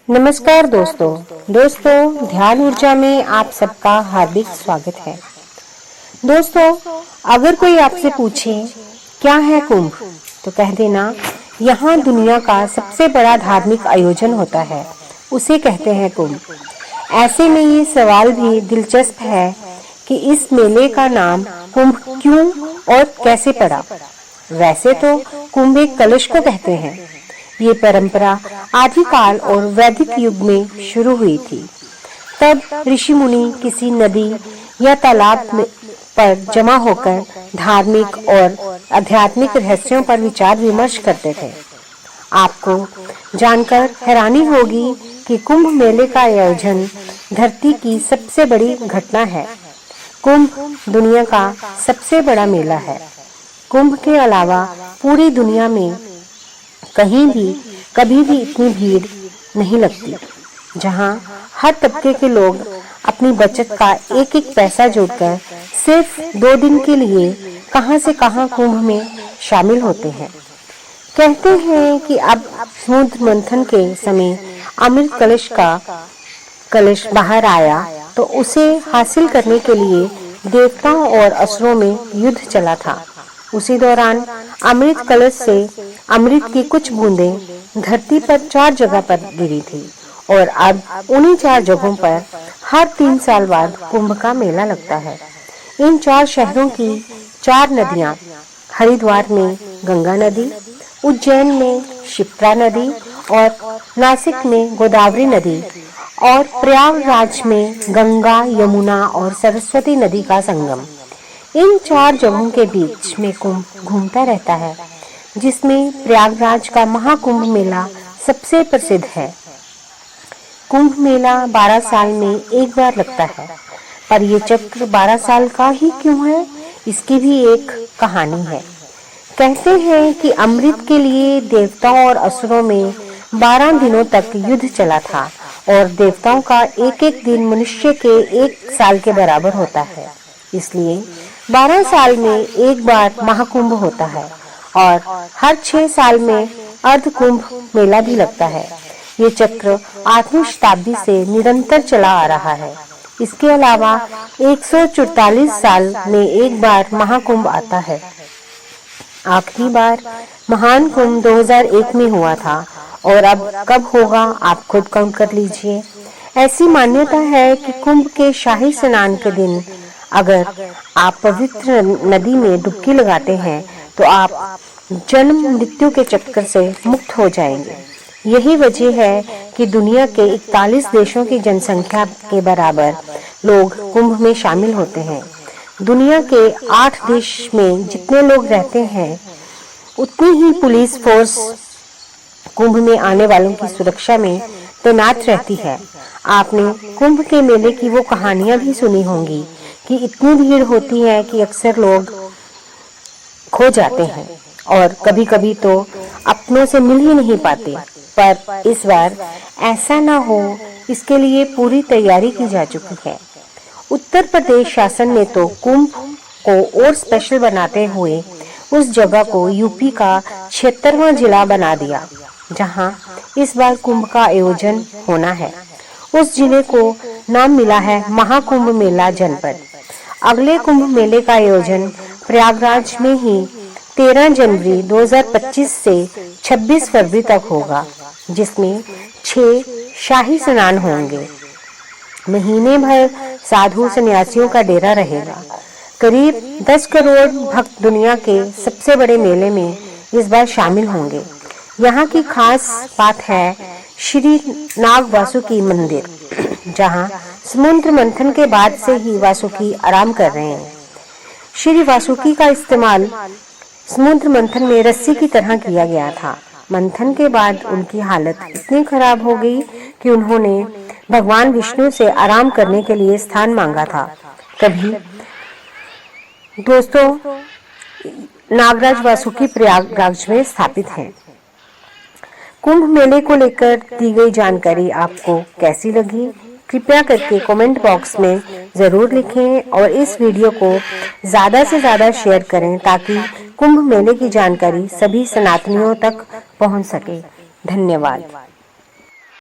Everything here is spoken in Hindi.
नमस्कार दोस्तों ध्यान ऊर्जा में आप सबका हार्दिक स्वागत है। दोस्तों, अगर कोई आपसे पूछे क्या है कुंभ, तो कह देना यहाँ दुनिया का सबसे बड़ा धार्मिक आयोजन होता है, उसे कहते हैं कुंभ। ऐसे में ये सवाल भी दिलचस्प है कि इस मेले का नाम कुंभ क्यों और कैसे पड़ा। वैसे तो कुंभ एक कलश को कहते हैं। ये परंपरा आदिकाल और वैदिक युग में शुरू हुई थी। तब ऋषि मुनि किसी नदी या तालाब पर जमा होकर धार्मिक और आध्यात्मिक रहस्यों पर विचार विमर्श करते थे। आपको जानकर हैरानी होगी कि कुंभ मेले का आयोजन धरती की सबसे बड़ी घटना है। कुंभ दुनिया का सबसे बड़ा मेला है। कुंभ के अलावा पूरी दुनिया में कहीं भी कभी भी इतनी भीड़ नहीं लगती, जहां हर तबके के लोग अपनी बचत का एक एक पैसा जोड़कर सिर्फ 2 दिन के लिए कहां से कहां कुंभ में शामिल होते हैं। कहते हैं कि अब समुद्र मंथन के समय अमृत कलश बाहर आया, तो उसे हासिल करने के लिए देवताओं और असुरों में युद्ध चला था। उसी दौरान अमृत कलश से अमृत की कुछ बूंदें धरती पर 4 जगह पर गिरी थी और अब उन्हीं 4 जगहों पर हर 3 साल बाद कुंभ का मेला लगता है। इन 4 शहरों की 4 नदियां, हरिद्वार में गंगा नदी, उज्जैन में क्षिप्रा नदी और नासिक में गोदावरी नदी और प्रयागराज में गंगा, यमुना और सरस्वती नदी का संगम। इन 4 जगहों के बीच में कुंभ घूमता रहता है, जिसमें प्रयागराज का महाकुंभ मेला सबसे प्रसिद्ध है। कुंभ मेला 12 साल में एक बार लगता है, पर ये चक्र 12 साल का ही क्यों है, इसकी भी एक कहानी है। कहते हैं कि अमृत के लिए देवताओं और असुरों में 12 दिनों तक युद्ध चला था और देवताओं का एक एक दिन मनुष्य के 1 साल के बराबर होता है। इसलिए 12 साल में एक बार महाकुंभ होता है और हर 6 साल में अर्ध कुंभ मेला भी लगता है। ये चक्र 8वीं शताब्दी से निरंतर चला आ रहा है। इसके अलावा 144 साल में एक बार महाकुंभ आता है। आखिरी बार महान कुंभ 2001 में हुआ था और अब कब होगा आप खुद काउंट कर लीजिए। ऐसी मान्यता है कि कुंभ के शाही स्नान के दिन अगर आप पवित्र नदी में डुबकी लगाते हैं तो आप जन्म मृत्यु के चक्कर से मुक्त हो जाएंगे। यही वजह है कि दुनिया के 41 देशों की जनसंख्या के बराबर लोग कुंभ में शामिल होते हैं। दुनिया के 8 देश में जितने लोग रहते हैं, उतनी ही पुलिस फोर्स कुंभ में आने वालों की सुरक्षा में तैनात रहती है। आपने कुंभ के मेले की वो कहानियां भी सुनी होंगी कि इतनी भीड़ होती है कि अक्सर लोग खो जाते हैं और कभी-कभी तो अपनों से मिल ही नहीं पाते। पर इस बार ऐसा ना हो, इसके लिए पूरी तैयारी की जा चुकी है। उत्तर प्रदेश शासन ने तो कुंभ को और स्पेशल बनाते हुए उस जगह को यूपी का 76वां जिला बना दिया, जहां इस बार कुंभ का आयोजन होना है। उस जिले को नाम मिला है महाकुंभ मेला जनपद। अगले कुंभ मेले का आयोजन प्रयागराज में ही 13 जनवरी 2025 से 26 फरवरी तक होगा, जिसमें 6 शाही स्नान होंगे। महीने भर साधु सन्यासियों का डेरा रहेगा। करीब 10 करोड़ भक्त दुनिया के सबसे बड़े मेले में इस बार शामिल होंगे। यहाँ की खास बात है श्री नाग वासुकी मंदिर, जहाँ समुद्र मंथन के बाद से ही वासुकी आराम कर रहे हैं। श्री वासुकी का इस्तेमाल समुद्र मंथन में रस्सी की तरह किया गया था। मंथन के बाद उनकी हालत इतनी खराब हो गई कि उन्होंने भगवान विष्णु से आराम करने के लिए स्थान मांगा था। कभी दोस्तों, नागराज वासुकी प्रयागराज में स्थित हैं। कुंभ मेले को लेकर दी गई जानकारी आपको कैसी लगी? कृपया करके कमेंट बॉक्स में जरूर लिखें और इस वीडियो को ज्यादा से ज्यादा शेयर करें ताकि कुंभ मेले की जानकारी सभी सनातनियों तक पहुंच सके। धन्यवाद।